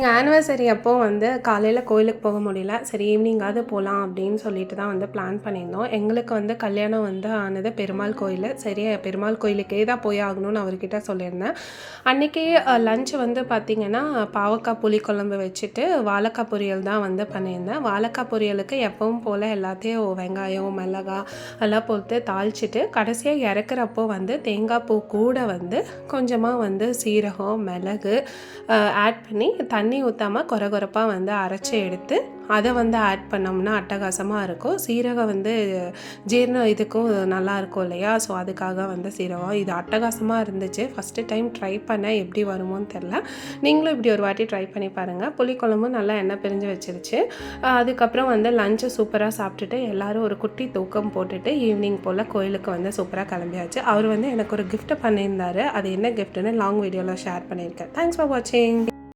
எங்கள் ஆனிவர்சரி அப்போ வந்து காலையில் கோயிலுக்கு போக முடியல. சரி ஈவினிங்காவது போகலாம் அப்படின்னு சொல்லிட்டு தான் வந்து பிளான் பண்ணியிருந்தோம். எங்களுக்கு வந்து கல்யாணம் வந்து ஆனது பெருமாள் கோயில். சரி பெருமாள் கோயிலுக்கே தான் போய் ஆகணும்னு அவர்கிட்ட சொல்லியிருந்தேன். அன்றைக்கி லஞ்ச் வந்து பார்த்திங்கன்னா பாவக்காய் புளிக்குழம்பு வச்சுட்டு வாழைக்காய் பொரியல் தான் வந்து பண்ணியிருந்தேன். வாழைக்காய் பொரியலுக்கு எப்பவும் போல் எல்லாத்தையும் வெங்காயம் மிளகாய் எல்லாம் போட்டு தாளிச்சிட்டு கடைசியாக இறக்குறப்போ வந்து தேங்காய் பூ கூட வந்து கொஞ்சமாக வந்து சீரகம் மிளகு ஆட் பண்ணி தண்ணி ஊற்றாமல் கொரகொரப்பாக வந்து அரைச்சி எடுத்து அதை வந்து ஆட் பண்ணோம்னா அட்டகாசமாக இருக்கும். சீரகம் வந்து ஜீரணம் இதுக்கும் நல்லாயிருக்கும் இல்லையா? ஸோ அதுக்காக வந்து சீரகம் இது அட்டகாசமாக இருந்துச்சு. ஃபஸ்ட்டு டைம் ட்ரை பண்ணேன், எப்படி வருமோன்னு தெரில. நீங்களும் இப்படி ஒரு வாட்டி ட்ரை பண்ணி பாருங்கள். புளிக்குழம்பும் நல்லா எண்ணெய் பிரிஞ்சு வச்சிருச்சு. அதுக்கப்புறம் வந்து லஞ்சை சூப்பராக சாப்பிட்டுட்டு எல்லோரும் ஒரு குட்டி தூக்கம் போட்டுட்டு ஈவினிங் போல் கோயிலுக்கு வந்து சூப்பராக கிளம்பியாச்சு. அவர் வந்து எனக்கு ஒரு கிஃப்ட் பண்ணியிருந்தார். அது என்ன கிஃப்ட்டுன்னு லாங் வீடியோவில் ஷேர் பண்ணியிருக்கேன். தேங்க்ஸ் ஃபார் வாட்சிங்.